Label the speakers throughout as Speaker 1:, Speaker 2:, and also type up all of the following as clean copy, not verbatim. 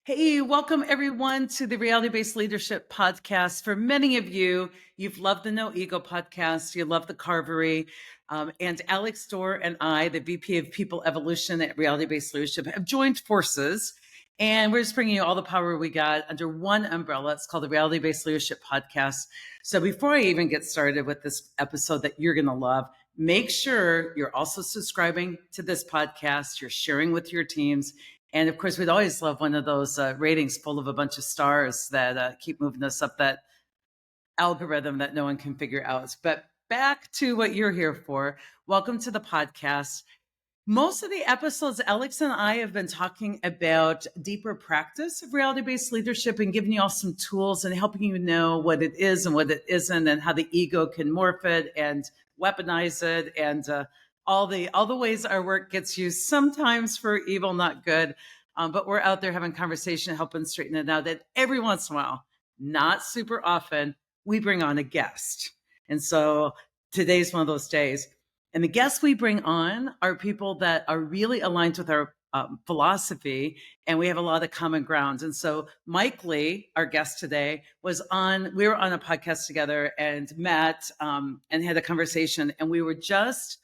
Speaker 1: Hey, welcome everyone to the Reality Based Leadership Podcast. For many of you, you've loved the No Ego podcast, you love the Carvery, and Alex Dorr and I, the VP of People Evolution at Reality Based Leadership, have joined forces, and we're just bringing you all the power we got under one umbrella. It's called the Reality Based Leadership Podcast. So before I even get started with this episode that you're going to love, make sure you're also subscribing to this podcast, you're sharing with your teams. And of course, we'd always love one of those ratings full of a bunch of stars that keep moving us up that algorithm that no one can figure out. But back to what you're here for. Welcome to the podcast. Most of the episodes, Alex and I have been talking about deeper practice of reality-based leadership and giving you all some tools and helping you know what it is and what it isn't and how the ego can morph it and weaponize it and all the ways our work gets used, sometimes for evil, not good. But we're out there having conversation, helping straighten it out. That every once in a while, not super often, we bring on a guest. And so today's one of those days. And the guests we bring on are people that are really aligned with our philosophy, and we have a lot of common ground. And so Mike Lee, our guest today, we were on a podcast together and met and had a conversation, and we were just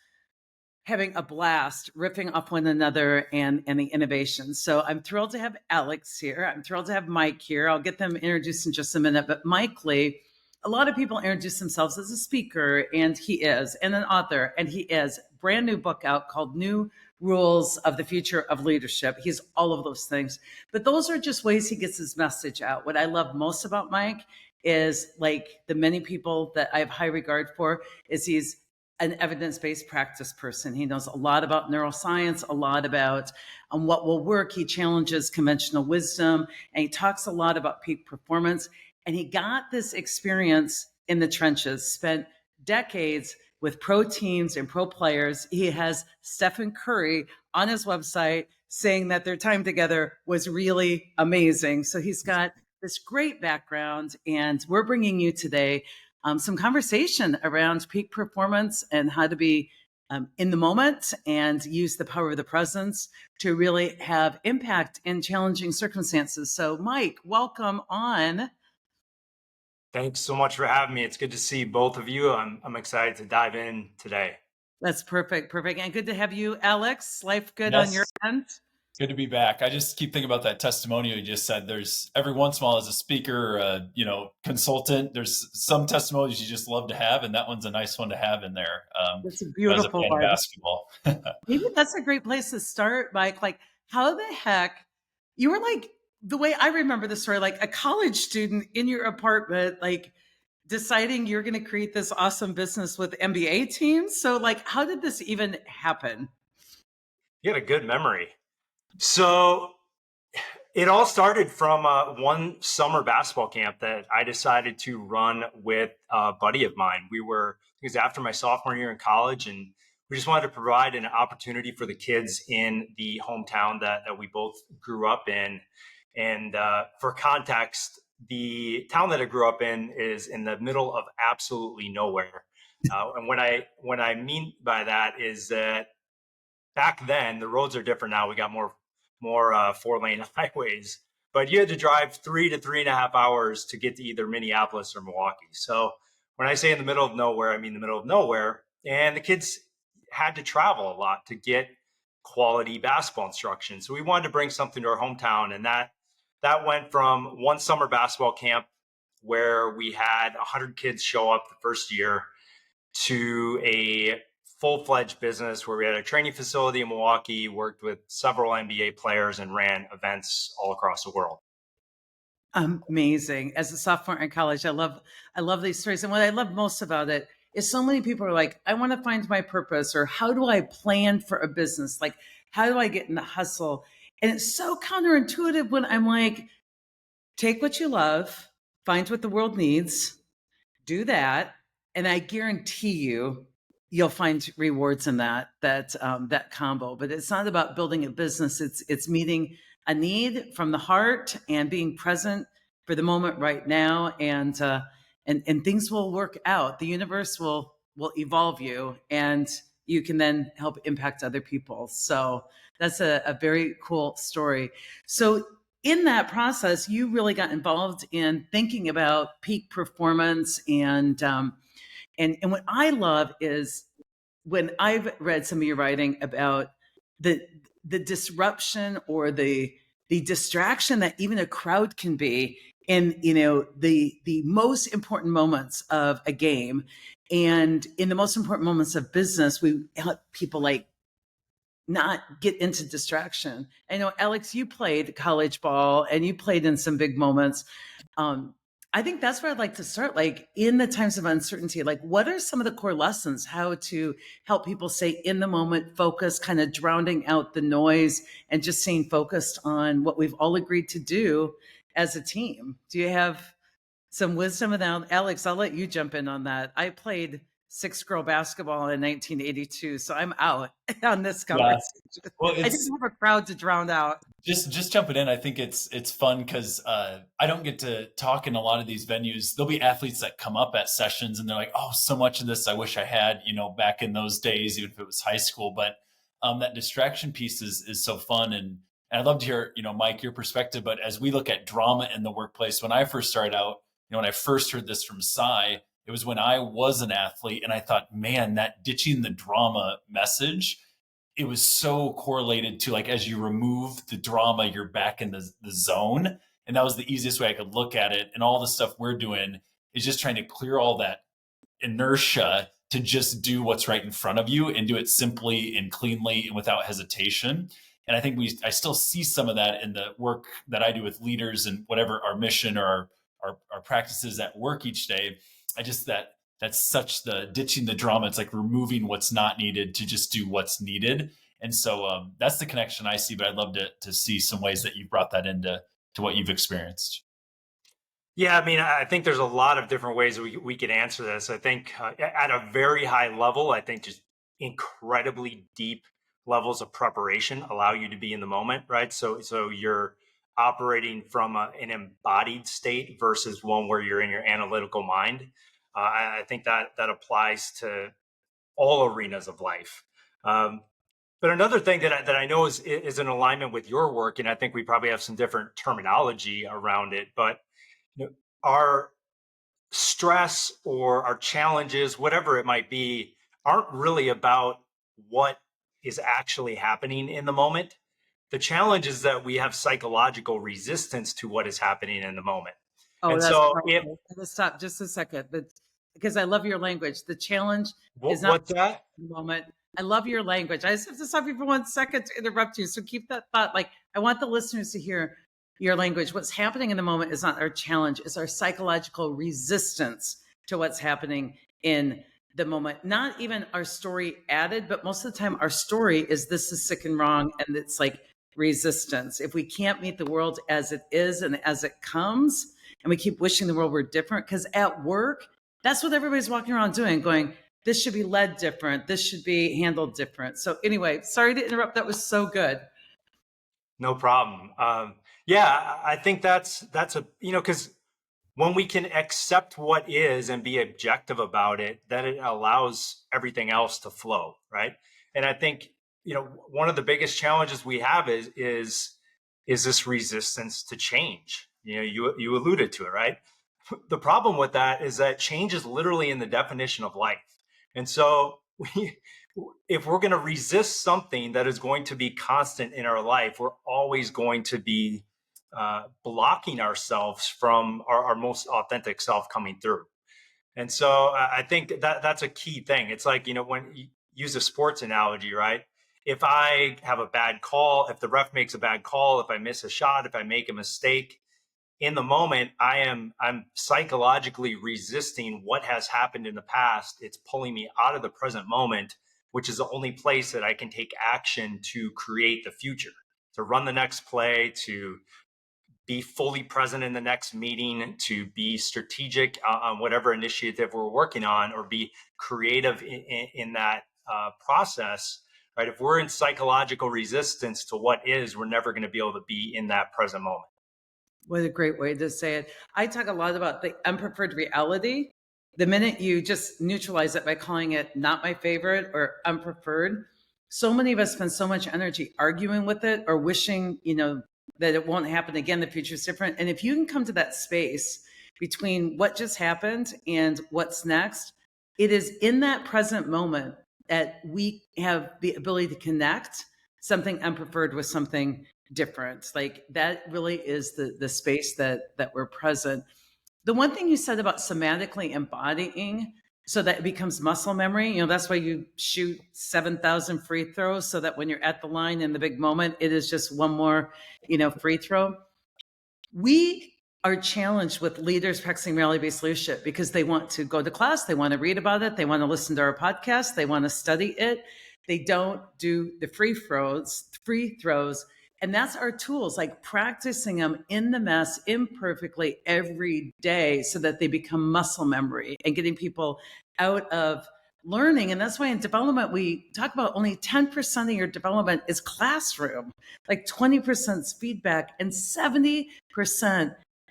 Speaker 1: having a blast riffing off one another and the innovation. So I'm thrilled to have Alex here. I'm thrilled to have Mike here. I'll get them introduced in just a minute. But Mike Lee, a lot of people introduce themselves as a speaker, and he is, and an author, and he is. Brand new book out called New Rules of the Future of Leadership. He's all of those things. But those are just ways he gets his message out. What I love most about Mike is, like the many people that I have high regard for, is he's an evidence-based practice person. He knows a lot about neuroscience, a lot about what will work. He challenges conventional wisdom, and he talks a lot about peak performance. And he got this experience in the trenches, spent decades with pro teams and pro players. He has Stephen Curry on his website saying that their time together was really amazing. So he's got this great background, and we're bringing you today some conversation around peak performance and how to be in the moment and use the power of the presence to really have impact in challenging circumstances. So Mike, welcome on.
Speaker 2: Thanks so much for having me. It's good to see both of you. I'm excited to dive in today.
Speaker 1: That's perfect. And good to have you, Alex. Life good on your
Speaker 3: Yes,
Speaker 1: end?
Speaker 3: good to be back. I just keep thinking about that testimonial you just said. There's every once in a while as a speaker, consultant, there's some testimonials you just love to have, and that one's a nice one to have in there.
Speaker 1: It's a
Speaker 3: As a
Speaker 1: beautiful
Speaker 3: fan of
Speaker 1: one.
Speaker 3: basketball.
Speaker 1: Maybe that's a great place to start, Mike. Like, how the heck you were like, the way I remember the story, like a college student in your apartment, like deciding you're going to create this awesome business with NBA teams. So, like, how did this even happen?
Speaker 2: You had a good memory. So it all started from one summer basketball camp that I decided to run with a buddy of mine. It was after my sophomore year in college, and we just wanted to provide an opportunity for the kids in the hometown that we both grew up in. And for context, the town that I grew up in is in the middle of absolutely nowhere. And what I mean by that is that back then the roads are different now. We got more 4-lane highways, but you had to drive 3 to 3.5 hours to get to either Minneapolis or Milwaukee. So when I say in the middle of nowhere, I mean the middle of nowhere. And the kids had to travel a lot to get quality basketball instruction. So we wanted to bring something to our hometown, and that went from one summer basketball camp where we had 100 kids show up the first year to a full-fledged business where we had a training facility in Milwaukee, worked with several NBA players, and ran events all across the world.
Speaker 1: Amazing. As a sophomore in college, I love these stories. And what I love most about it is so many people are like, I want to find my purpose, or how do I plan for a business? Like, how do I get in the hustle? And it's so counterintuitive when I'm like, take what you love, find what the world needs, do that, and I guarantee you'll find rewards in that combo. But it's not about building a business. It's meeting a need from the heart and being present for the moment right now, and things will work out. The universe will evolve you, and you can then help impact other people. So that's a very cool story. So in that process, you really got involved in thinking about peak performance, and what I love is when I've read some of your writing about the the disruption or the distraction that even a crowd can be in, the most important moments of a game, and in the most important moments of business, we help people like not get into distraction. I know, Alex, you played college ball and you played in some big moments. um, I think that's where I'd like to start. Like, in the times of uncertainty, like, what are some of the core lessons, how to help people stay in the moment, focus, kind of drowning out the noise and just staying focused on what we've all agreed to do as a team? Do you have some wisdom of that? Alex, I'll let you jump in on that. I played six girl basketball in 1982, so I'm out on this
Speaker 3: Yeah.
Speaker 1: conversation.
Speaker 3: Well,
Speaker 1: I didn't have a crowd to drown out.
Speaker 3: just jumping in. I think it's fun because I don't get to talk in a lot of these venues. There'll be athletes that come up at sessions and they're like, "Oh, so much of this I wish I had, back in those days, even if it was high school." But that distraction piece is so fun, and I'd love to hear, Mike, your perspective. But as we look at drama in the workplace, when I first started out, when I first heard this from Cy, it was when I was an athlete, and I thought, man, that ditching the drama message, it was so correlated to, like, as you remove the drama, you're back in the zone. And that was the easiest way I could look at it. And all the stuff we're doing is just trying to clear all that inertia to just do what's right in front of you and do it simply and cleanly and without hesitation. And I think I still see some of that in the work that I do with leaders and whatever our mission or our practices at work each day. I just, that's such the ditching the drama. It's like removing what's not needed to just do what's needed. And so that's the connection I see, but I'd love to see some ways that you've brought that into what you've experienced.
Speaker 2: Yeah, I mean, I think there's a lot of different ways we could answer this. I think at a very high level, I think just incredibly deep levels of preparation allow you to be in the moment, right? So you're operating from an embodied state versus one where you're in your analytical mind. I think that applies to all arenas of life. But another thing that I know is in alignment with your work, and I think we probably have some different terminology around it, but our stress or our challenges, whatever it might be, aren't really about what is actually happening in the moment. The challenge is that we have psychological resistance to what is happening in the moment.
Speaker 1: Oh,
Speaker 2: And
Speaker 1: that's
Speaker 2: so if
Speaker 1: powerful. Let's stop just a second, but because I love your language. The challenge is not
Speaker 2: what's that?
Speaker 1: the moment. I love your language. I just have to stop you for 1 second to interrupt you. So keep that thought. Like, I want the listeners to hear your language. What's happening in the moment is not our challenge, it's our psychological resistance to what's happening in the moment. Not even our story added, but most of the time our story is this is sick and wrong. And it's like resistance. If we can't meet the world as it is and as it comes, and we keep wishing the world were different, because at work, that's what everybody's walking around doing, going, this should be led different, this should be handled different. So anyway, sorry to interrupt. That was so good.
Speaker 2: No problem. Yeah, I think that's a, because when we can accept what is and be objective about it, then it allows everything else to flow, right? And I think, one of the biggest challenges we have is this resistance to change. You alluded to it, right? The problem with that is that change is literally in the definition of life. And so if we're going to resist something that is going to be constant in our life, we're always going to be blocking ourselves from our most authentic self coming through. And so I think that's a key thing. It's like, when you use a sports analogy, right? If I have a bad call, if the ref makes a bad call, if I miss a shot, if I make a mistake, in the moment, I'm psychologically resisting what has happened in the past. It's pulling me out of the present moment, which is the only place that I can take action to create the future, to run the next play, to be fully present in the next meeting, to be strategic on whatever initiative we're working on, or be creative in that process, right? If we're in psychological resistance to what is, we're never going to be able to be in that present moment.
Speaker 1: What a great way to say it. I talk a lot about the unpreferred reality. The minute you just neutralize it by calling it not my favorite or unpreferred, so many of us spend so much energy arguing with it or wishing, that it won't happen again. The future is different. And if you can come to that space between what just happened and what's next, it is in that present moment that we have the ability to connect something unpreferred with something different. Like that really is the space that we're present. The one thing you said about somatically embodying so that it becomes muscle memory, that's why you shoot 7,000 free throws, so that when you're at the line in the big moment, it is just one more, free throw. We are challenged with leaders practicing reality-based leadership because they want to go to class, they want to read about it, they want to listen to our podcast, they want to study it. They don't do the free throws. And that's our tools, like practicing them in the mess imperfectly every day so that they become muscle memory and getting people out of learning. And that's why in development, we talk about only 10% of your development is classroom, like 20% is feedback, and 70%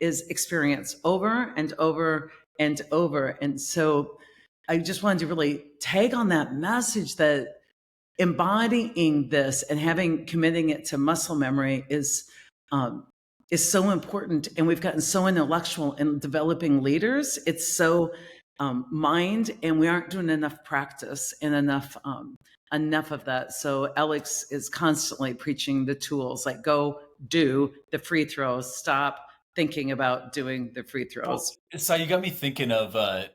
Speaker 1: is experience over and over and over. And so I just wanted to really tag on that message that embodying this and committing it to muscle memory is so important. And we've gotten so intellectual in developing leaders. It's so mind, and we aren't doing enough practice and enough of that. So Alex is constantly preaching the tools, like go do the free throws, stop thinking about doing the free throws.
Speaker 3: So you got me thinking of,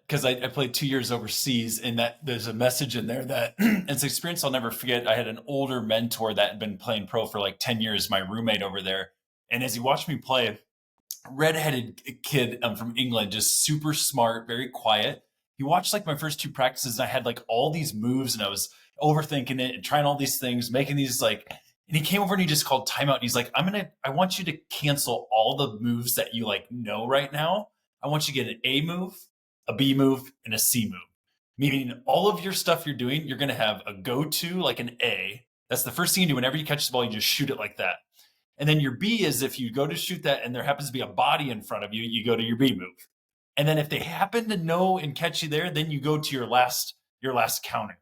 Speaker 3: because I played 2 years overseas, and that there's a message in there that it's an experience I'll never forget. I had an older mentor that had been playing pro for like 10 years, my roommate over there. And as he watched me play, redheaded kid from England, just super smart, very quiet. He watched like my first two practices, and I had like all these moves, and I was overthinking it and trying all these things, making these like, and he came over and he just called timeout. And he's like, I want you to cancel all the moves that you like know right now. I want you to get an A move, a B move, and a C move. Meaning all of your stuff you're doing, you're going to have a go-to, like an A. That's the first thing you do. Whenever you catch the ball, you just shoot it like that. And then your B is if you go to shoot that and there happens to be a body in front of you, you go to your B move. And then if they happen to know and catch you there, then you go to your last counter.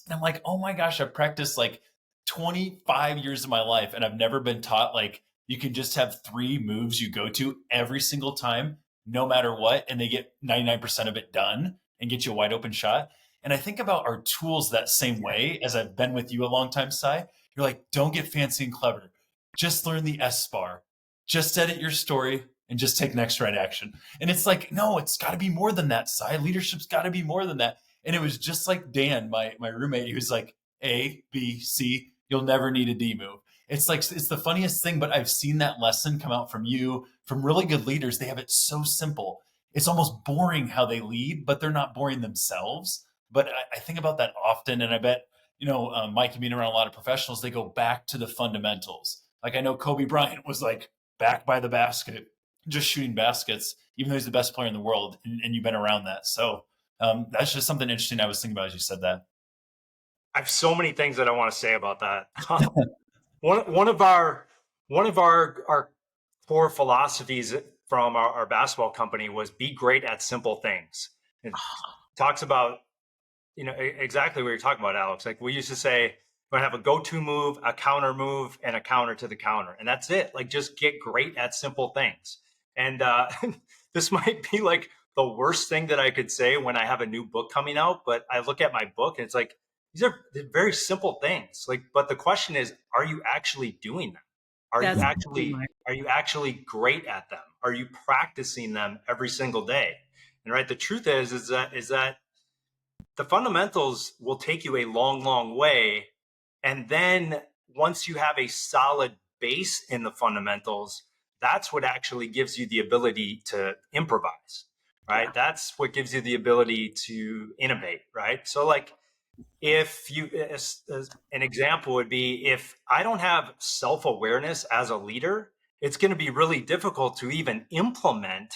Speaker 3: And I'm like, oh my gosh, I've practiced like 25 years of my life, and I've never been taught like you can just have 3 moves you go to every single time, no matter what, and they get 99% of it done and get you a wide open shot. And I think about our tools that same way, as I've been with you a long time, Sai. You're like, don't get fancy and clever. Just learn the S bar. Just edit your story and just take next right action. And it's like, no, it's got to be more than that, Sai. Leadership's got to be more than that. And it was just like Dan, my roommate, he was like, A, B, C, you'll never need a D move. It's like, it's the funniest thing, but I've seen that lesson come out from you, from really good leaders. They have it so simple. It's almost boring how they lead, but they're not boring themselves. But I think about that often. And I bet, Mike, and being around a lot of professionals, they go back to the fundamentals. Like I know Kobe Bryant was like back by the basket, just shooting baskets, even though he's the best player in the world. And you've been around that. So that's just something interesting I was thinking about as you said that.
Speaker 2: I have so many things that I want to say about that. one of our core philosophies from our basketball company was be great at simple things. It talks about, exactly what you're talking about, Alex. Like we used to say, we're gonna have a go-to move, a counter move, and a counter to the counter, and that's it. Like just get great at simple things. And this might be like the worst thing that I could say when I have a new book coming out, but I look at my book and it's like, these are very simple things. Like, but the question is, are you actually doing them? Are you actually great at them? Are you practicing them every single day? And right, the truth is that the fundamentals will take you a long, long way. And then once you have a solid base in the fundamentals, that's what actually gives you the ability to improvise, right? Yeah. That's what gives you the ability to innovate, right? So like, if you, as an example would be, if I don't have self-awareness as a leader, it's going to be really difficult to even implement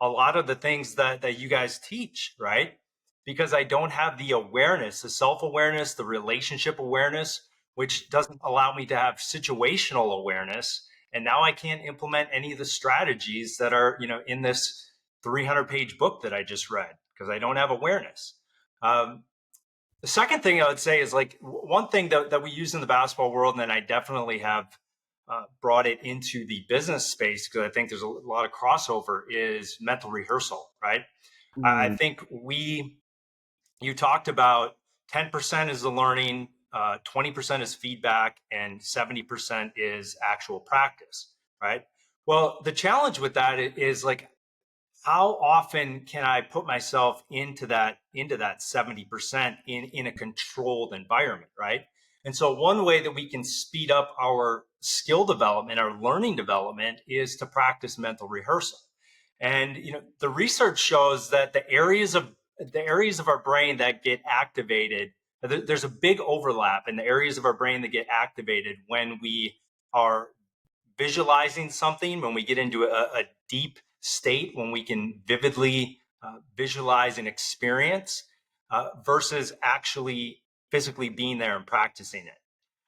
Speaker 2: a lot of the things that you guys teach, right? Because I don't have the awareness, the self-awareness, the relationship awareness, which doesn't allow me to have situational awareness. And now I can't implement any of the strategies that are, in this 300-page book that I just read because I don't have awareness. The second thing I would say is like one thing that we use in the basketball world, and I definitely have brought it into the business space, because I think there's a lot of crossover, is mental rehearsal, right? I think you talked about 10% is the learning, 20% is feedback, and 70% is actual practice, right? Well, the challenge with that is like, how often can I put myself into that 70% in a controlled environment, right? And so one way that we can speed up our skill development, our learning development, is to practice mental rehearsal. And the research shows that the areas of our brain that get activated, there's a big overlap in the areas of our brain that get activated when we are visualizing something, when we get into a deep state, when we can vividly visualize and experience, versus actually physically being there and practicing it.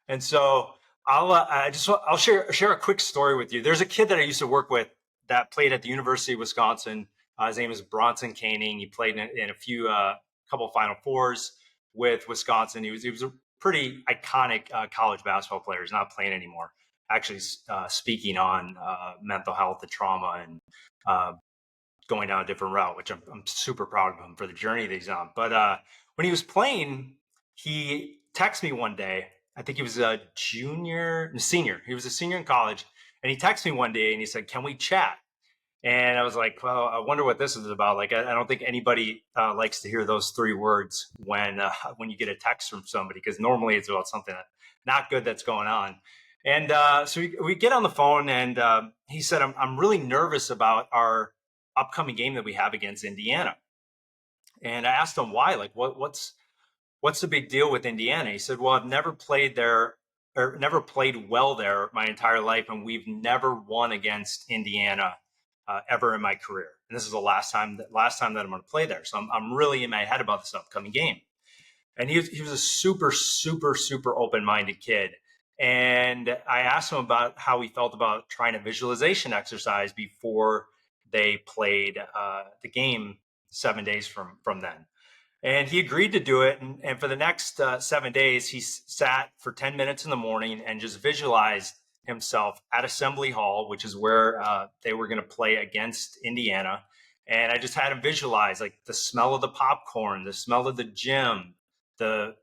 Speaker 2: And so I'll share a quick story with you. There's a kid that I used to work with that played at the University of Wisconsin. His name is Bronson Koenig. He played in a few couple Final Fours with Wisconsin. He was a pretty iconic college basketball player. He's not playing anymore. Actually, speaking on mental health and trauma, and going down a different route, which I'm super proud of him for the journey that he's on. But when he was playing, he texted me one day. I think he was a senior. He was a senior in college. And he texted me one day and he said, "Can we chat?" And I was like, well, I wonder what this is about. Like, I don't think anybody likes to hear those three words when you get a text from somebody, because normally it's about something not good that's going on. And so we get on the phone, and he said, I'm really nervous about our upcoming game that we have against Indiana. And I asked him why, like, what's the big deal with Indiana? He said, well, I've never played there, or never played well there my entire life, and we've never won against Indiana ever in my career. And this is the last time that I'm going to play there. So I'm really in my head about this upcoming game. And he was a super, super, super open-minded kid. And I asked him about how he felt about trying a visualization exercise before they played the game 7 days from then. And he agreed to do it. And for the next 7 days, he sat for 10 minutes in the morning and just visualized himself at Assembly Hall, which is where they were going to play against Indiana. And I just had him visualize, like, the smell of the popcorn, the smell of the gym, the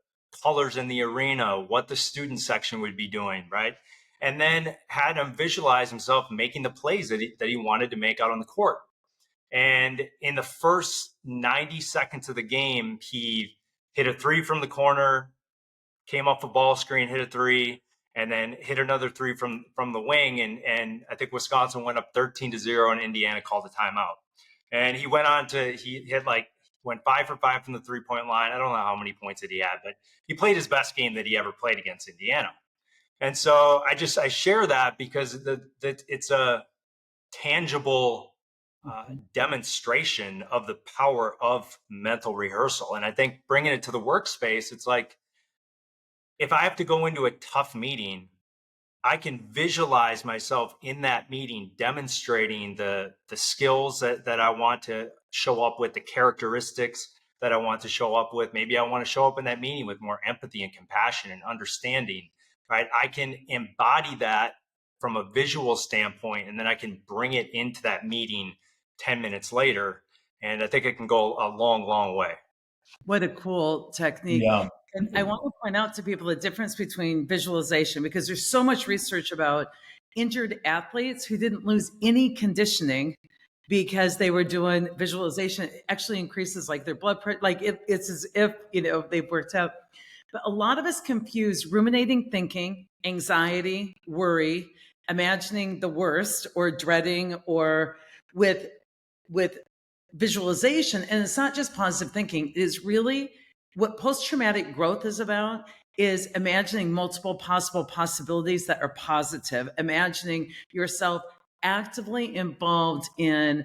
Speaker 2: colors in the arena, what the student section would be doing, right? And then had him visualize himself making the plays that he wanted to make out on the court. And in the first 90 seconds of the game, he hit a three from the corner, came off the ball screen, hit a three, and then hit another three from the wing. And I think Wisconsin went up 13-0, and Indiana called a timeout. And he went on to, went 5 for 5 from the 3-point line. I don't know how many points that he had, but he played his best game that he ever played against Indiana. And so I share that because it's a tangible demonstration of the power of mental rehearsal. And I think bringing it to the workspace, it's like, if I have to go into a tough meeting, I can visualize myself in that meeting demonstrating the skills that I want to show up with, the characteristics that I want to show up with. Maybe I want to show up in that meeting with more empathy and compassion and understanding, right? I can embody that from a visual standpoint, and then I can bring it into that meeting 10 minutes later. And I think it can go a long, long way.
Speaker 1: What a cool technique.
Speaker 3: Yeah.
Speaker 1: And I want to point out to people the difference between visualization, because there's so much research about injured athletes who didn't lose any conditioning because they were doing visualization. It actually increases like their blood pressure, like it's as if, they've worked out. But a lot of us confuse ruminating thinking, anxiety, worry, imagining the worst, or dreading, or with visualization. And it's not just positive thinking. It is really what post-traumatic growth is about, is imagining multiple possible possibilities that are positive, imagining yourself actively involved in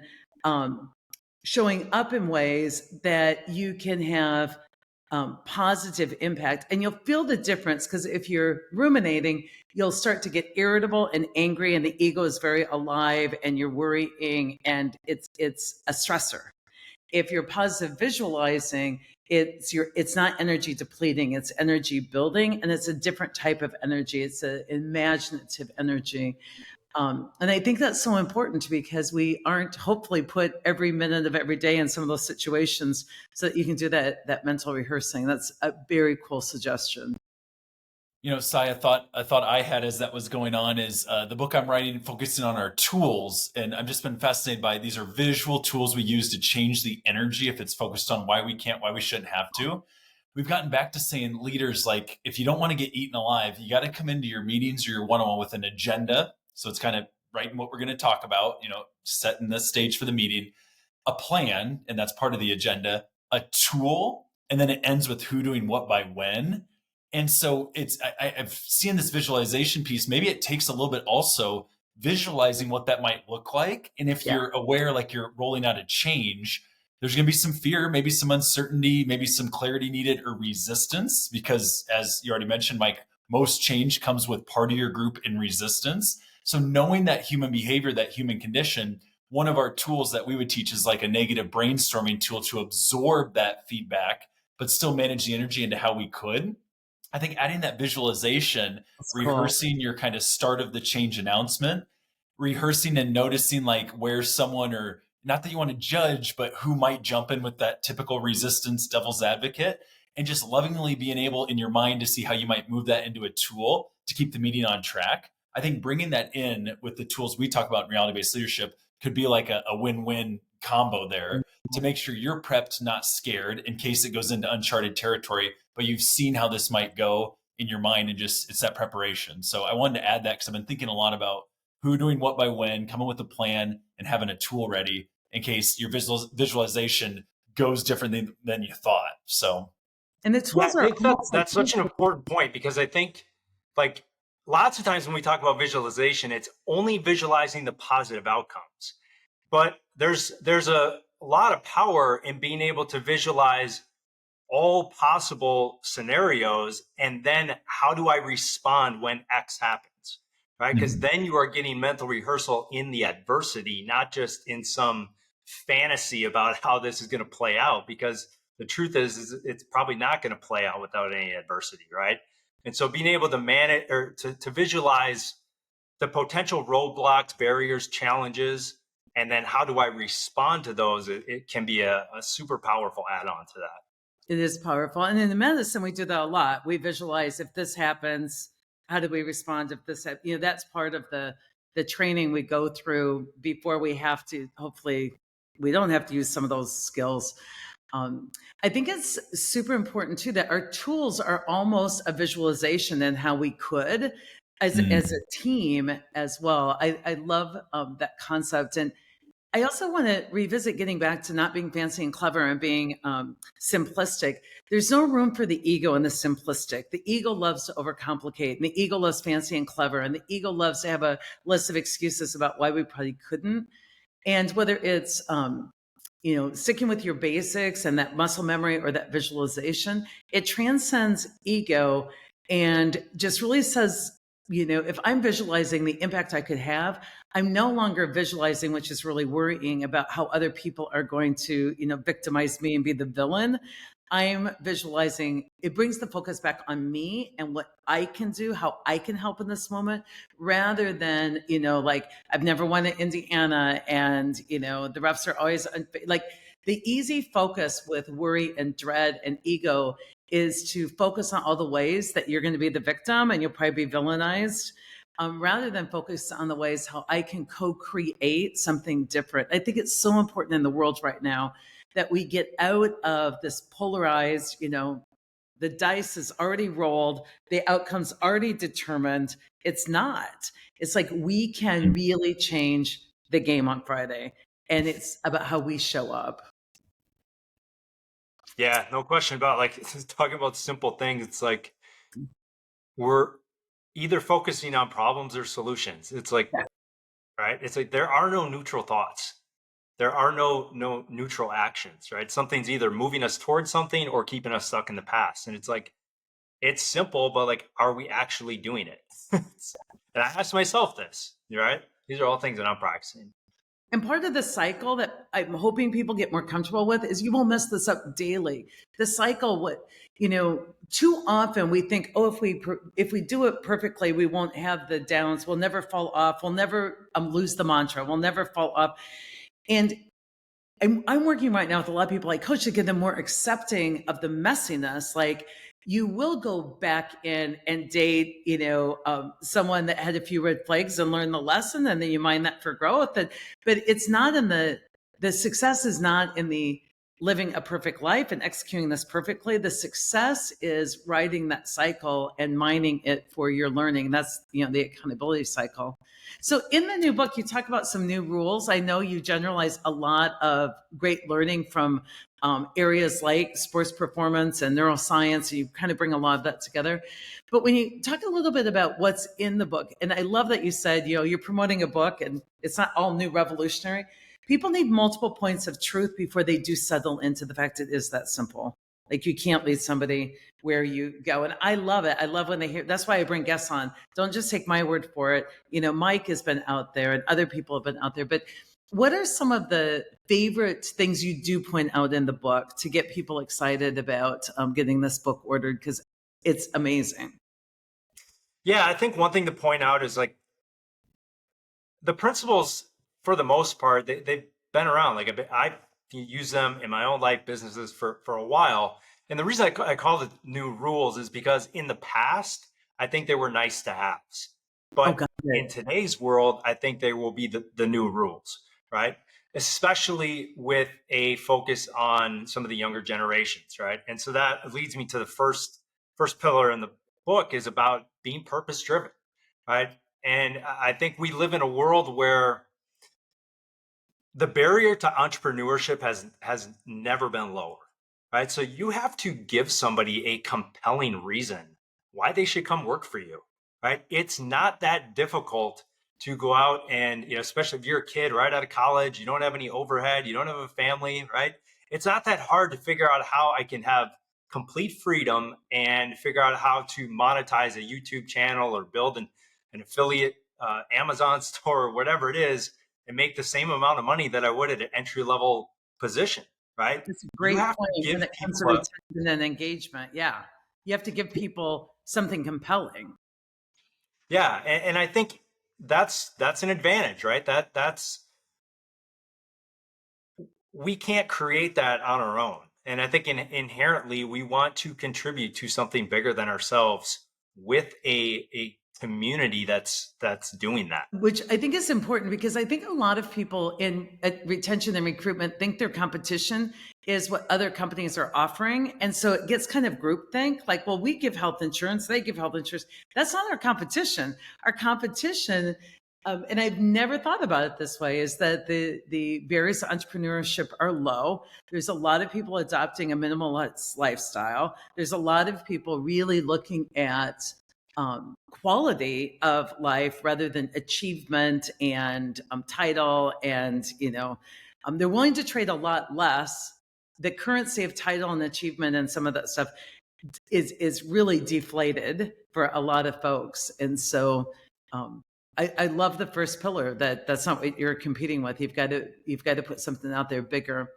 Speaker 1: showing up in ways that you can have positive impact. And you'll feel the difference, because if you're ruminating, you'll start to get irritable and angry, and the ego is very alive, and you're worrying, and it's a stressor. If you're positive visualizing, it's not energy depleting, it's energy building, and it's a different type of energy. It's an imaginative energy. And I think that's so important because we aren't hopefully put every minute of every day in some of those situations, so that you can do that mental rehearsing. That's a very cool suggestion.
Speaker 3: Sai, I thought I had as that was going on is the book I'm writing focusing on our tools, and I've just been fascinated by these are visual tools we use to change the energy if it's focused on why we can't, why we shouldn't have to. We've gotten back to saying leaders like if you don't want to get eaten alive, you got to come into your meetings or your one-on-one with an agenda. So it's kind of writing what we're going to talk about, setting the stage for the meeting, a plan, and that's part of the agenda, a tool, and then it ends with who doing what by when. And so I've seen this visualization piece. Maybe it takes a little bit also visualizing what that might look like. And if you're aware, like you're rolling out a change, there's going to be some fear, maybe some uncertainty, maybe some clarity needed or resistance, because as you already mentioned, Mike, most change comes with part of your group in resistance. So knowing that human behavior, that human condition, one of our tools that we would teach is like a negative brainstorming tool to absorb that feedback, but still manage the energy into how we could. I think adding that visualization,
Speaker 1: That's cool.
Speaker 3: rehearsing your kind of start of the change announcement, rehearsing and noticing like where someone, or not that you want to judge, but who might jump in with that typical resistance devil's advocate, and just lovingly being able in your mind to see how you might move that into a tool to keep the meeting on track. I think bringing that in with the tools we talk about in reality-based leadership could be like a win-win combo there to make sure you're prepped, not scared in case it goes into uncharted territory, but you've seen how this might go in your mind and just it's that preparation. So I wanted to add that because I've been thinking a lot about who doing what by when, coming with a plan and having a tool ready in case your visualization goes differently than you thought. So
Speaker 1: And the
Speaker 2: Yeah,
Speaker 1: tools
Speaker 2: I
Speaker 1: are
Speaker 2: think
Speaker 1: almost like
Speaker 2: that's such an important point because I think like lots of times when we talk about visualization, it's only visualizing the positive outcomes. But there's a lot of power in being able to visualize all possible scenarios and then how do I respond when X happens, right? Because then you are getting mental rehearsal in the adversity, not just in some fantasy about how this is going to play out, because the truth is it's probably not going to play out without any adversity, right? And so being able to manage or to visualize the potential roadblocks, barriers, challenges, and then how do I respond to those, it can be a super powerful add-on to that.
Speaker 1: it is powerful. And in the medicine, we do that a lot. We visualize if this happens, how do we respond if this happens? That's part of the training we go through before we have to, hopefully, we don't have to use some of those skills. I think it's super important too that our tools are almost a visualization in how we could as a team as well. I love that concept. And I also want to revisit getting back to not being fancy and clever and being simplistic. There's no room for the ego in the simplistic. The ego loves to overcomplicate, and the ego loves fancy and clever, and the ego loves to have a list of excuses about why we probably couldn't. And whether it's sticking with your basics and that muscle memory or that visualization, it transcends ego and just really says, if I'm visualizing the impact I could have, I'm no longer visualizing, which is really worrying about how other people are going to, victimize me and be the villain. I'm visualizing, it brings the focus back on me and what I can do, how I can help in this moment, rather than, like I've never won at Indiana and, the refs are always like the easy focus with worry and dread and ego is to focus on all the ways that you're going to be the victim and you'll probably be villainized. Rather than focus on the ways how I can co-create something different. I think it's so important in the world right now that we get out of this polarized, the dice is already rolled, the outcome's already determined. It's not. It's like we can really change the game on Friday. And it's about how we show up.
Speaker 2: Yeah, no question about like talking about simple things. It's like we're either focusing on problems or solutions. It's like, right? It's like there are no neutral thoughts. There are no neutral actions, right? Something's either moving us towards something or keeping us stuck in the past. And it's like, it's simple, but like, are we actually doing it? And I ask myself this, right? These are all things that I'm practicing.
Speaker 1: And part of the cycle that I'm hoping people get more comfortable with is you will mess this up daily. The cycle, too often we think, oh, if we do it perfectly, we won't have the downs. We'll never fall off. We'll never lose the mantra. We'll never fall off. And I'm working right now with a lot of people like coach to get them more accepting of the messiness. Like you will go back in and date, someone that had a few red flags and learn the lesson, and then you mind that for growth. But it's not in the success is not in the living a perfect life and executing this perfectly. The success is riding that cycle and mining it for your learning. That's, the accountability cycle. So in the new book, you talk about some new rules. I know you generalize a lot of great learning from areas like sports performance and neuroscience. You kind of bring a lot of that together. But when you talk a little bit about what's in the book, and I love that you said, you're promoting a book and it's not all new revolutionary. People need multiple points of truth before they do settle into the fact it is that simple. Like you can't lead somebody where you go. And I love it. I love when they hear, that's why I bring guests on. Don't just take my word for it. Mike has been out there and other people have been out there, but what are some of the favorite things you do point out in the book to get people excited about getting this book ordered? Because it's amazing.
Speaker 2: Yeah, I think one thing to point out is like the principles, for the most part, they've been around. Like I've used them in my own life businesses for a while. And the reason I call it new rules is because in the past, I think they were nice to haves. But in today's world, I think they will be the new rules, right? Especially with a focus on some of the younger generations, right? And so that leads me to the first pillar in the book is about being purpose driven, right? And I think we live in a world where the barrier to entrepreneurship has never been lower, right? So you have to give somebody a compelling reason why they should come work for you, right? It's not that difficult to go out and, especially if you're a kid right out of college, you don't have any overhead, you don't have a family, right? It's not that hard to figure out how I can have complete freedom and figure out how to monetize a YouTube channel or build an affiliate Amazon store or whatever it is, and make the same amount of money that I would at an entry level position, right?
Speaker 1: That's a great point when it comes to retention and engagement. Yeah. You have to give people something compelling.
Speaker 2: Yeah. And I think that's an advantage, right? We can't create that on our own. And I think inherently we want to contribute to something bigger than ourselves with a community that's doing that.
Speaker 1: Which I think is important because I think a lot of people in retention and recruitment think their competition is what other companies are offering. And so it gets kind of groupthink, like, well, we give health insurance, they give health insurance. That's not our competition. Our competition, and I've never thought about it this way, is that the barriers to entrepreneurship are low. There's a lot of people adopting a minimalist lifestyle. There's a lot of people really looking at quality of life rather than achievement and title. And, they're willing to trade a lot less. The currency of title and achievement and some of that stuff is really deflated for a lot of folks. And so I love the first pillar that's not what you're competing with. You've got to put something out there bigger.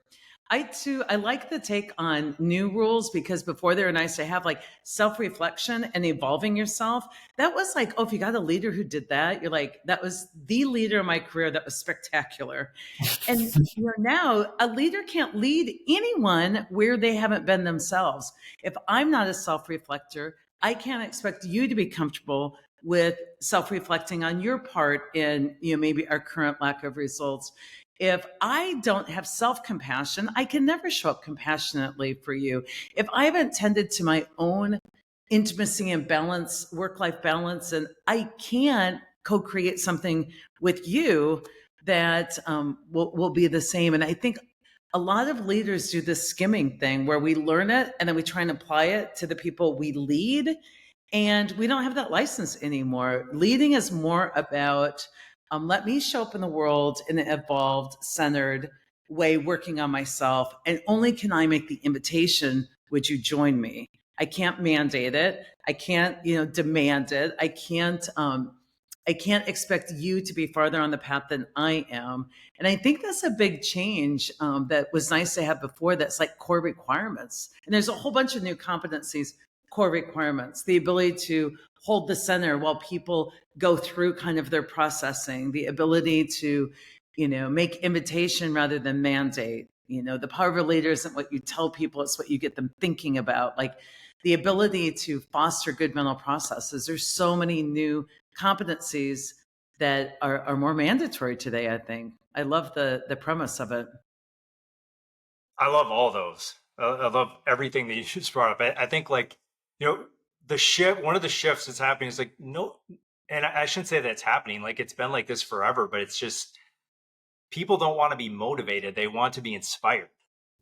Speaker 1: I like the take on new rules because before they were nice to have, like self-reflection and evolving yourself. That was like, oh, if you got a leader who did that, you're like, that was the leader of my career. That was spectacular. And now a leader can't lead anyone where they haven't been themselves. If I'm not a self-reflector, I can't expect you to be comfortable with self-reflecting on your part in, maybe our current lack of results. If I don't have self-compassion, I can never show up compassionately for you. If I haven't tended to my own intimacy and balance, work-life balance, and I can't co-create something with you that will be the same. And I think a lot of leaders do this skimming thing where we learn it and then we try and apply it to the people we lead. And we don't have that license anymore. Leading is more about let me show up in the world in an evolved, centered way, working on myself. And only can I make the invitation, would you join me? I can't mandate it. I can't, demand it. I can't I can't expect you to be farther on the path than I am. And I think that's a big change that was nice to have before. That's like core requirements. And there's a whole bunch of new competencies, core requirements, the ability to hold the center while people go through kind of their processing, the ability to, make invitation rather than mandate. The power of a leader isn't what you tell people, it's what you get them thinking about. Like the ability to foster good mental processes. There's so many new competencies that are more mandatory today, I think. I love the premise of it.
Speaker 2: I love all those. I love everything that you just brought up. I think like, the shift, one of the shifts that's happening is like, no, and I shouldn't say that it's happening. Like it's been like this forever, but it's just people don't want to be motivated. They want to be inspired.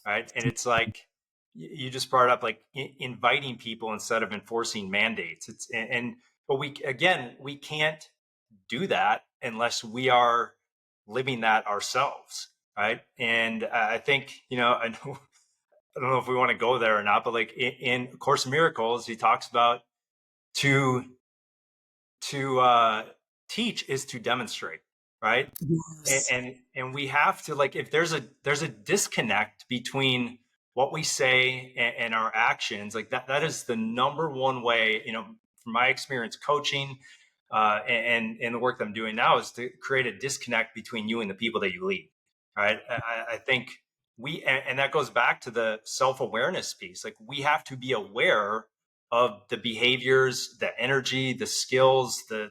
Speaker 2: Right. And it's like, you just brought up like inviting people instead of enforcing mandates. But we can't do that unless we are living that ourselves. Right. And I think, I don't know if we want to go there or not, but like in Course in Miracles, he talks about to teach is to demonstrate, right?
Speaker 1: Yes.
Speaker 2: And we have to, like, if there's a disconnect between what we say and our actions, like that is the number one way, from my experience coaching and the work that I'm doing now, is to create a disconnect between you and the people that you lead, right? I think and that goes back to the self-awareness piece. Like we have to be aware of the behaviors, the energy, the skills, the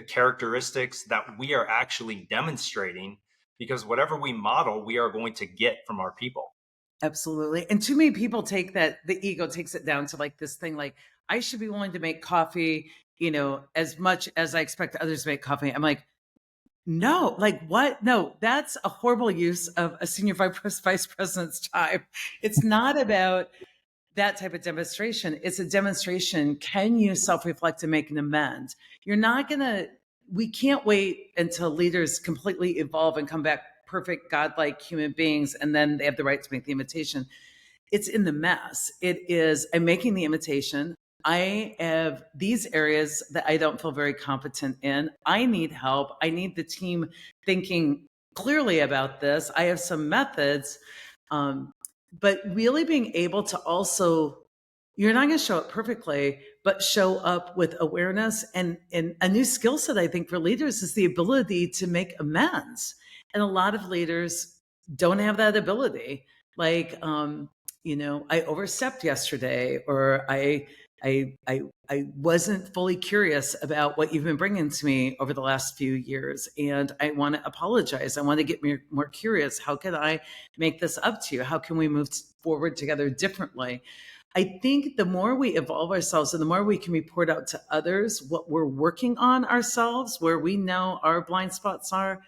Speaker 2: characteristics that we are actually demonstrating, because whatever we model, we are going to get from our people.
Speaker 1: Absolutely. And too many people take that, the ego takes it down to like this thing like, I should be willing to make coffee, as much as I expect others to make coffee. I'm like, no, like what? No, that's a horrible use of a senior vice president's time. It's not about that type of demonstration. It's a demonstration. Can you self-reflect and make an amend? You're not going to, we can't wait until leaders completely evolve and come back perfect, godlike human beings, and then they have the right to make the invitation. It's in the mess. It is, I'm making the invitation. I have these areas that I don't feel very competent in. I need help. I need the team thinking clearly about this. I have some methods. Um, but really being able to also, you're not going to show up perfectly, but show up with awareness and a new skill set. I think for leaders is the ability to make amends. And a lot of leaders don't have that ability. Like, I overstepped yesterday, or I wasn't fully curious about what you've been bringing to me over the last few years, and I want to apologize. I want to get more curious. How can I make this up to you? How can we move forward together differently? I think the more we evolve ourselves and the more we can report out to others what we're working on ourselves, where we know our blind spots are,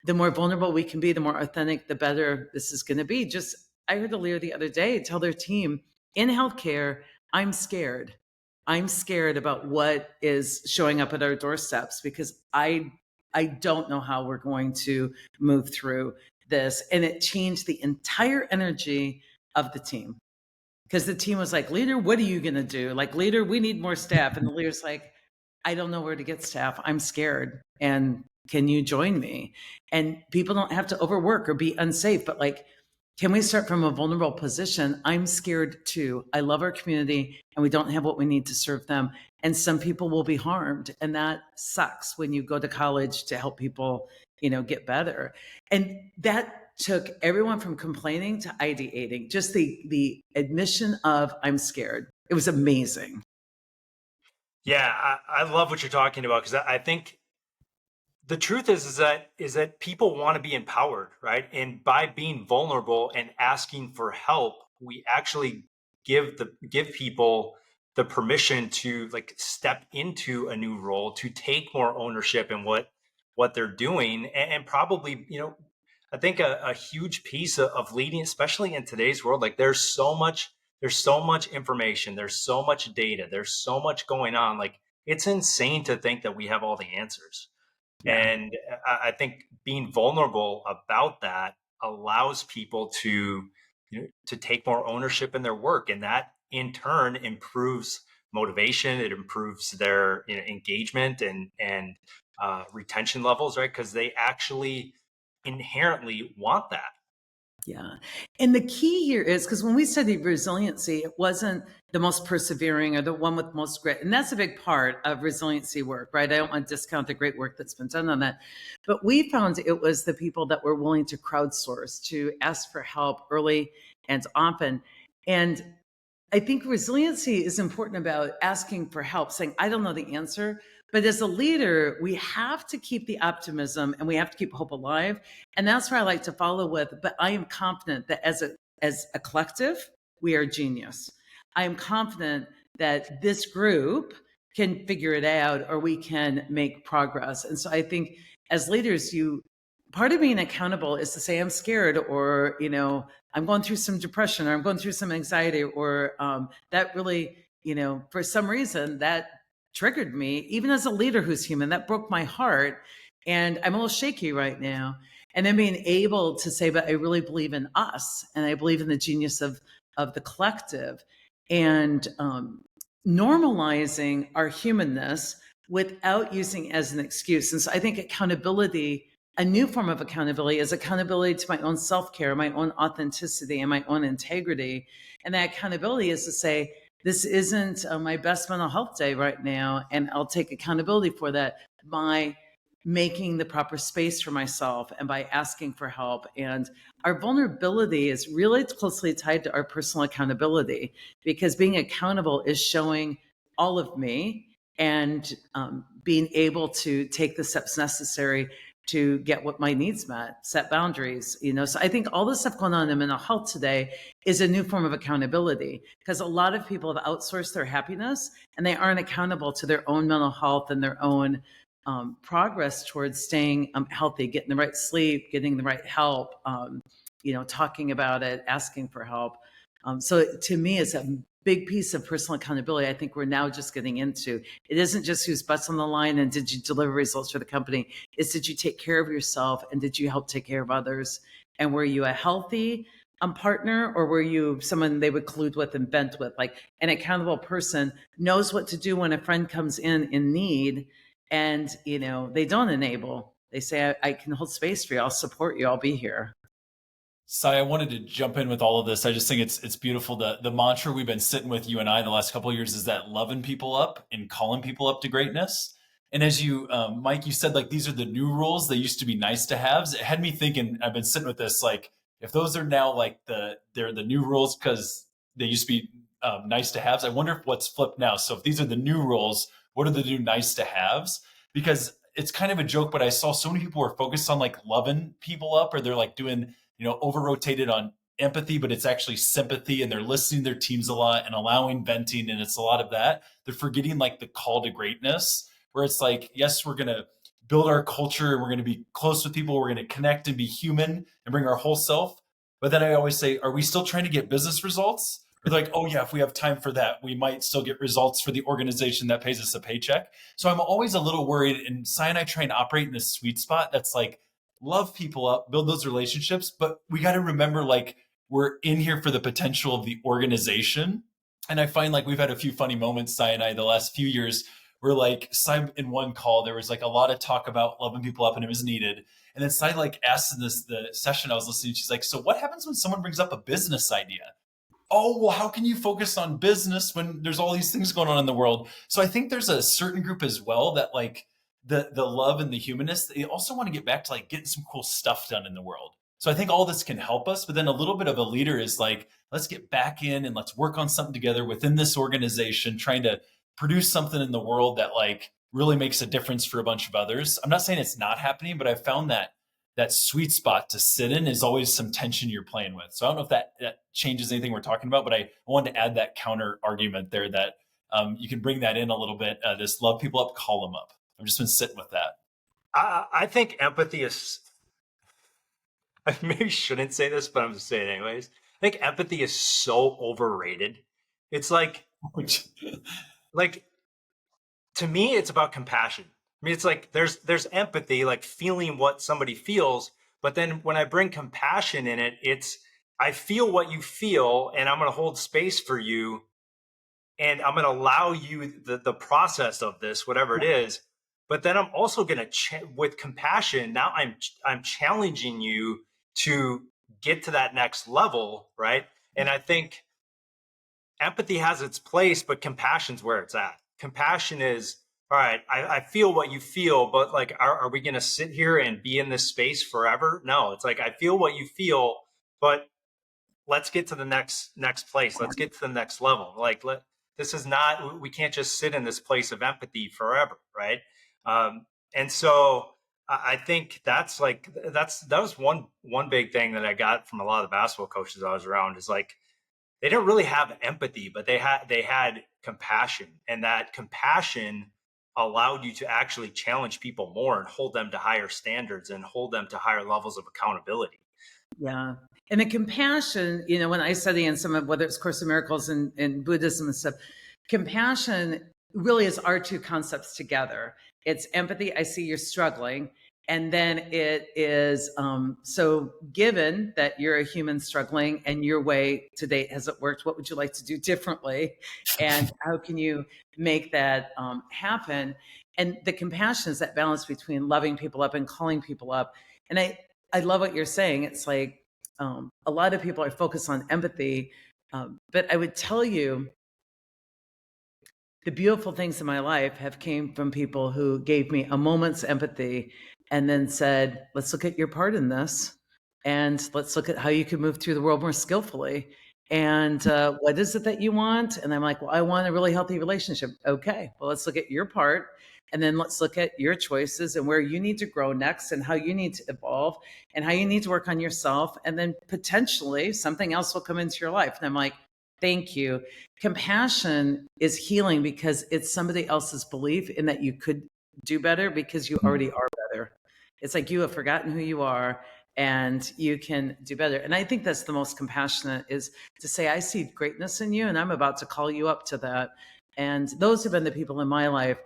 Speaker 1: the more vulnerable we can be, the more authentic, the better this is going to be. Just, I heard a leader the other day tell their team in healthcare, I'm scared. I'm scared about what is showing up at our doorsteps because I don't know how we're going to move through this. And it changed the entire energy of the team. Because the team was like, leader, what are you going to do? Like, leader, we need more staff. And the leader's like, I don't know where to get staff. I'm scared. And can you join me? And people don't have to overwork or be unsafe, but like, can we start from a vulnerable position? I'm scared too. I love our community and we don't have what we need to serve them. And some people will be harmed. And that sucks when you go to college to help people, get better. And that took everyone from complaining to ideating, just the admission of I'm scared. It was amazing.
Speaker 2: Yeah, I love what you're talking about, because I think the truth is that people want to be empowered, right? And by being vulnerable and asking for help, we actually give people the permission to like step into a new role, to take more ownership in what they're doing, and probably, I think a huge piece of leading, especially in today's world, like there's so much information, there's so much data, there's so much going on. Like it's insane to think that we have all the answers.
Speaker 1: Yeah.
Speaker 2: And I think being vulnerable about that allows people to take more ownership in their work, and that in turn improves motivation. It improves their engagement and retention levels, right? Because they actually inherently want that.
Speaker 1: Yeah. And the key here is because when we studied resiliency, it wasn't the most persevering or the one with most grit. And that's a big part of resiliency work, right? I don't want to discount the great work that's been done on that. But we found it was the people that were willing to crowdsource, to ask for help early and often. And I think resiliency is important about asking for help, saying, I don't know the answer. But as a leader, we have to keep the optimism and we have to keep hope alive. And that's where I like to follow with. But I am confident that as a collective, we are genius. I am confident that this group can figure it out or we can make progress. And so I think as leaders, part of being accountable is to say, I'm scared, or, I'm going through some depression, or I'm going through some anxiety, or that really, for some reason that triggered me, even as a leader who's human, that broke my heart. And I'm a little shaky right now. And then being able to say, but I really believe in us and I believe in the genius of the collective, and normalizing our humanness without using it as an excuse. And so I think accountability, a new form of accountability, is accountability to my own self-care, my own authenticity, and my own integrity. And that accountability is to say, this isn't my best mental health day right now, and I'll take accountability for that by making the proper space for myself and by asking for help. And our vulnerability is really closely tied to our personal accountability, because being accountable is showing all of me and being able to take the steps necessary to get what my needs met, set boundaries, So I think all the stuff going on in mental health today is a new form of accountability, because a lot of people have outsourced their happiness and they aren't accountable to their own mental health and their own progress towards staying healthy, getting the right sleep, getting the right help, talking about it, asking for help. So to me, it's a big piece of personal accountability. I think we're now just getting into. It isn't just whose butt's on the line and did you deliver results for the company. It's did you take care of yourself and did you help take care of others? And were you a healthy partner, or were you someone they would collude with and vent with? Like an accountable person knows what to do when a friend comes in need, and they don't enable. They say, I can hold space for you. I'll support you. I'll be here.
Speaker 3: Sai, I wanted to jump in with all of this. I just think it's beautiful. The mantra we've been sitting with, you and I, the last couple of years, is that loving people up and calling people up to greatness. And as you, Mike, you said, like, these are the new rules. They used to be nice to haves. It had me thinking, I've been sitting with this, like, if those are now like they're the new rules because they used to be nice to haves, I wonder if what's flipped now. So if these are the new rules, what are the new nice to haves? Because it's kind of a joke, but I saw so many people were focused on like loving people up, or they're like doing, over rotated on empathy, but it's actually sympathy, and they're listening to their teams a lot and allowing venting. And it's a lot of that. They're forgetting like the call to greatness, where it's like, yes, we're going to build our culture and we're going to be close with people. We're going to connect and be human and bring our whole self. But then I always say, are we still trying to get business results? Or like, oh yeah, if we have time for that, we might still get results for the organization that pays us a paycheck. So I'm always a little worried. And Sai and I try and operate in this sweet spot that's like, love people up, build those relationships, but we got to remember, like, we're in here for the potential of the organization. And I find like we've had a few funny moments, Sai and I, the last few years, where like Sai in one call, there was like a lot of talk about loving people up and it was needed. And then Sai like asked in the session I was listening, she's like, so what happens when someone brings up a business idea? Oh, well, how can you focus on business when there's all these things going on in the world? So I think there's a certain group as well that like the love and the humanness, they also want to get back to like getting some cool stuff done in the world. So I think all this can help us, but then a little bit of a leader is like, let's get back in and let's work on something together within this organization, trying to produce something in the world that like really makes a difference for a bunch of others. I'm not saying it's not happening, but I've found that sweet spot to sit in is always some tension you're playing with. So I don't know if that changes anything we're talking about, but I wanted to add that counter argument there that you can bring that in a little bit. This love people up, call them up. I've just been sitting with that.
Speaker 2: I think empathy is, I maybe shouldn't say this, but I'm just saying it anyways. I think empathy is so overrated. It's like to me, it's about compassion. I mean, it's like there's empathy, like feeling what somebody feels, but then when I bring compassion in it, it's I feel what you feel, and I'm going to hold space for you, and I'm going to allow you the process of this, whatever it is. but then I'm also going to with compassion. Now I'm challenging you to get to that next level, right? And I think empathy has its place, but compassion's where it's at. Compassion is, all right, I feel what you feel, but like, are we going to sit here and be in this space forever? No, it's like, I feel what you feel, but let's get to the next place. Let's get to the next level. Like, this is not, we can't just sit in this place of empathy forever, right? And so I think that was one big thing that I got from a lot of the basketball coaches I was around, is like, they didn't really have empathy, but they had compassion, and that compassion allowed you to actually challenge people more and hold them to higher standards and hold them to higher levels of accountability.
Speaker 1: Yeah. And the compassion, when I study in some of, whether it's Course in Miracles and Buddhism and stuff, compassion really is our two concepts together. It's empathy. I see you're struggling. And then it is, so given that you're a human struggling and your way to date hasn't worked, what would you like to do differently? And how can you make that happen? And the compassion is that balance between loving people up and calling people up. And I love what you're saying. It's like a lot of people are focused on empathy, but I would tell you the beautiful things in my life have came from people who gave me a moment's empathy and then said, let's look at your part in this, and let's look at how you can move through the world more skillfully. And what is it that you want? And I'm like, well, I want a really healthy relationship. Okay, well, let's look at your part. And then let's look at your choices and where you need to grow next and how you need to evolve and how you need to work on yourself. And then potentially something else will come into your life. And I'm like, thank you. Compassion is healing because it's somebody else's belief in that you could do better because you already are better. It's like you have forgotten who you are and you can do better. And I think that's the most compassionate, is to say, I see greatness in you and I'm about to call you up to that. And those have been the people in my life.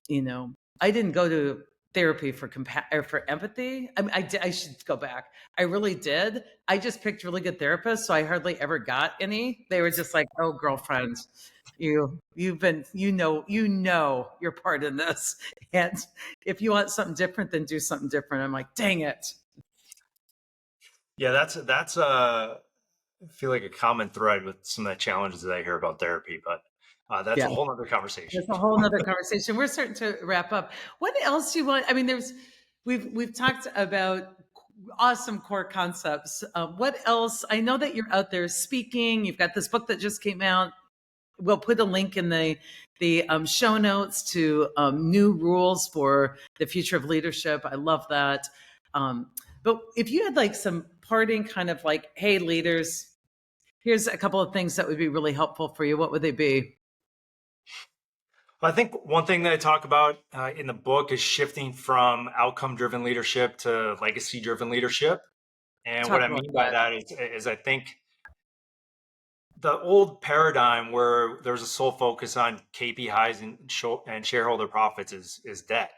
Speaker 1: I didn't go to therapy for for empathy. I mean, I should go back. I really did. I just picked really good therapists, so I hardly ever got any. They were just like, "Oh, girlfriend, you've been, your part in this, and if you want something different, then do something different." I'm like, "Dang it."
Speaker 2: Yeah, that's I feel like a common thread with some of the challenges that I hear about therapy, but that's
Speaker 1: Yeah.
Speaker 2: a whole other conversation.
Speaker 1: That's a whole nother conversation. We're starting to wrap up. What else do you want? I mean, we've talked about awesome core concepts. What else? I know that you're out there speaking. You've got this book that just came out. We'll put a link in the show notes to new rules for the future of leadership. I love that. But if you had like some parting kind of like, hey, leaders, here's a couple of things that would be really helpful for you, what would they be?
Speaker 2: I think one thing that I talk about in the book is shifting from outcome-driven leadership to legacy-driven leadership. And what
Speaker 1: Talk
Speaker 2: I
Speaker 1: about
Speaker 2: mean by
Speaker 1: that.
Speaker 2: that is I think the old paradigm where there's a sole focus on KPIs and shareholder profits is dead,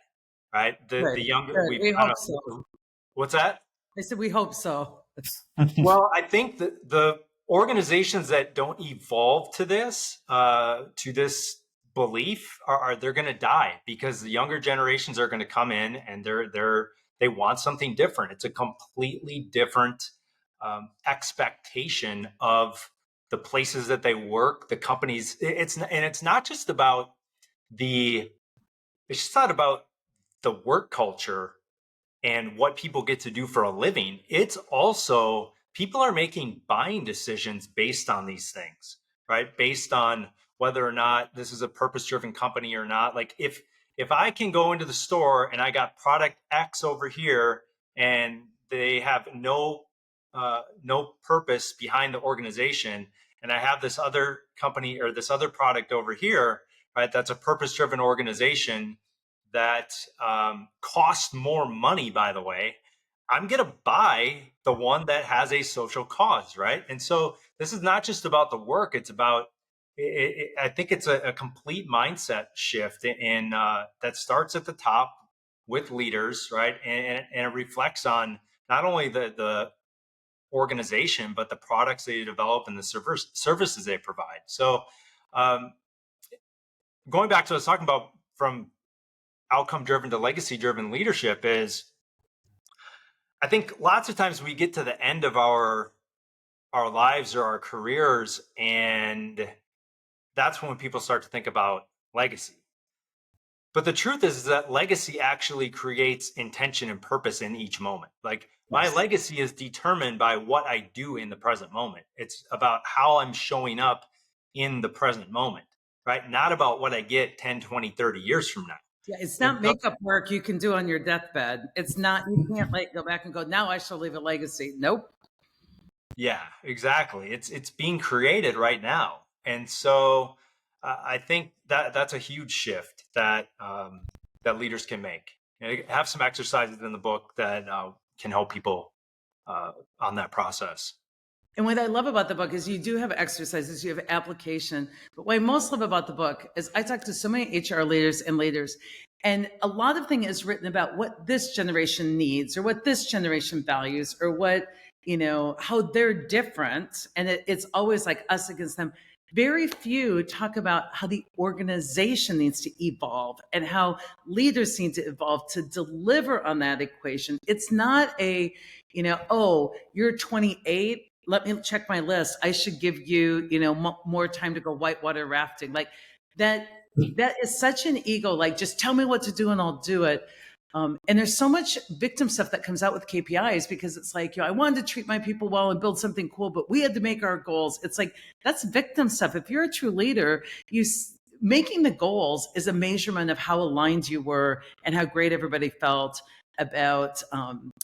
Speaker 2: right? The
Speaker 1: Good.
Speaker 2: younger
Speaker 1: Good.
Speaker 2: we've
Speaker 1: We
Speaker 2: kind
Speaker 1: hope so.
Speaker 2: of, what's that?
Speaker 1: I said we hope so.
Speaker 2: Well, I think that the organizations that don't evolve to this belief are they're going to die, because the younger generations are going to come in and they want something different. It's a completely different expectation of the places that they work, the companies. It's not just about the it's just not about the work culture and what people get to do for a living. It's also, people are making buying decisions based on these things, right? Based on whether or not this is a purpose-driven company or not. Like, if I can go into the store and I got product X over here and they have no purpose behind the organization, and I have this other company or this other product over here, right? That's a purpose-driven organization that cost more money, by the way. I'm going to buy the one that has a social cause, right? And so this is not just about the work. It's about, I think it's a complete mindset shift in that starts at the top with leaders, right? And it reflects on not only the organization, but the products they develop and the services they provide. So going back to what I was talking about from outcome driven to legacy driven leadership is, I think lots of times we get to the end of our lives or our careers, and that's when people start to think about legacy. But the truth is that legacy actually creates intention and purpose in each moment. Like, my
Speaker 1: Yes.
Speaker 2: legacy is determined by what I do in the present moment. It's about how I'm showing up in the present moment, right? Not about what I get 10, 20, 30 years from now.
Speaker 1: Yeah, it's
Speaker 2: And
Speaker 1: not
Speaker 2: so,
Speaker 1: makeup work you can do on your deathbed. It's not, you can't like go back and go, now I shall leave a legacy. Nope.
Speaker 2: yeah, exactly. It's being created right now. And so I think that that's a huge shift that that leaders can make. I have some exercises in the book that can help people on that process.
Speaker 1: And what I love about the book is you do have exercises, you have application. But what I most love about the book is I talk to so many HR leaders and leaders, and a lot of thing is written about what this generation needs or what this generation values or what, how they're different. And it's always like us against them. Very few talk about how the organization needs to evolve and how leaders need to evolve to deliver on that equation. It's not a, oh, you're 28, let me check my list. I should give you, more time to go whitewater rafting. Like that is such an ego. Like, just tell me what to do and I'll do it. And there's so much victim stuff that comes out with KPIs because it's like, I wanted to treat my people well and build something cool, but we had to make our goals. It's like, that's victim stuff. If you're a true leader, making the goals is a measurement of how aligned you were and how great everybody felt about,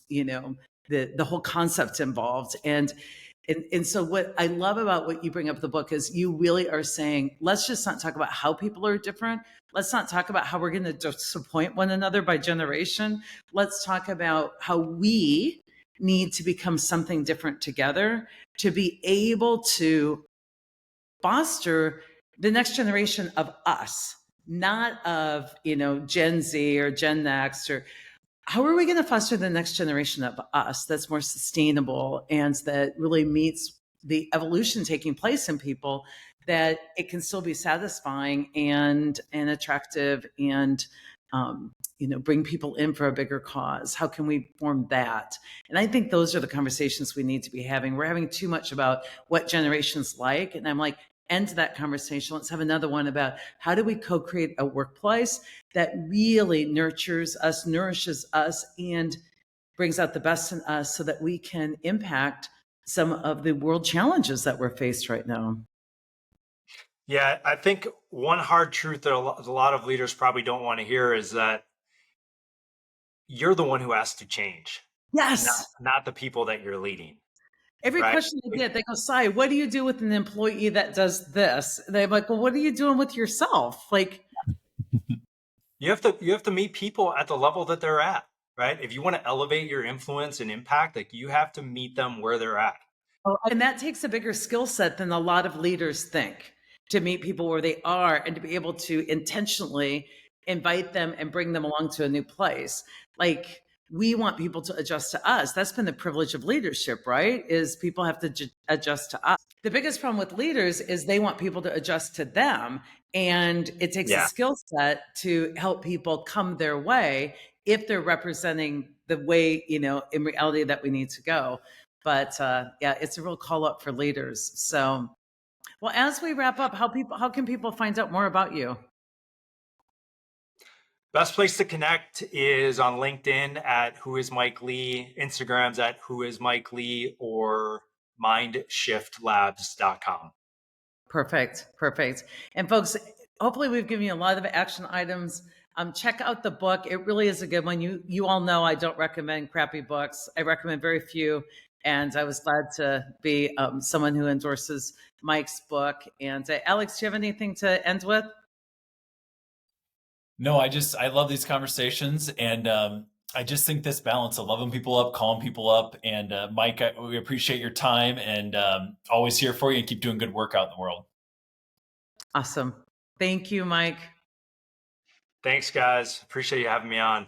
Speaker 1: the whole concept involved. And so what I love about what you bring up in the book is you really are saying, let's just not talk about how people are different. Let's not talk about how we're going to disappoint one another by generation. Let's talk about how we need to become something different together to be able to foster the next generation of us, not of, Gen Z or Gen Next, or how are we going to foster the next generation of us that's more sustainable and that really meets the evolution taking place in people, that it can still be satisfying and attractive and bring people in for a bigger cause? How can we form that? And I think those are the conversations we need to be having. We're having too much about what generations like, and I'm like, end that conversation. Let's have another one about how do we co-create a workplace that really nurtures us, nourishes us, and brings out the best in us so that we can impact some of the world challenges that we're faced right now.
Speaker 2: Yeah, I think one hard truth that a lot of leaders probably don't want to hear is that you're the one who has to change,
Speaker 1: Yes.
Speaker 2: not the people that you're leading,
Speaker 1: Every
Speaker 2: right?
Speaker 1: question I get, they go, Sai, what do you do with an employee that does this? And they're like, well, what are you doing with yourself? Like,
Speaker 2: You have to meet people at the level that they're at, right? If you want to elevate your influence and impact, like, you have to meet them where they're at.
Speaker 1: oh, and that takes a bigger skill set than a lot of leaders think, to meet people where they are and to be able to intentionally invite them and bring them along to a new place. Like, we want people to adjust to us. That's been the privilege of leadership, right? Is people have to adjust to us. The biggest problem with leaders is they want people to adjust to them. And it takes a
Speaker 2: Yeah.
Speaker 1: skill set to help people come their way if they're representing the way, in reality that we need to go. But yeah, it's a real call up for leaders. So, well, as we wrap up, how can people find out more about you?
Speaker 2: Best place to connect is on LinkedIn at Who is Mike Lee, Instagram's at Who is Mike Lee, or mindshiftlabs.com.
Speaker 1: Perfect. Perfect. And folks, hopefully we've given you a lot of action items. Check out the book. It really is a good one. You all know I don't recommend crappy books. I recommend very few. And I was glad to be someone who endorses Mike's book. And Alex, do you have anything to end with?
Speaker 3: No, I love these conversations, and I just think this balance of loving people up, calling people up, and Mike, we appreciate your time, and always here for you, and keep doing good work out in the world.
Speaker 1: Awesome. Thank you, Mike.
Speaker 2: Thanks, guys. Appreciate you having me on.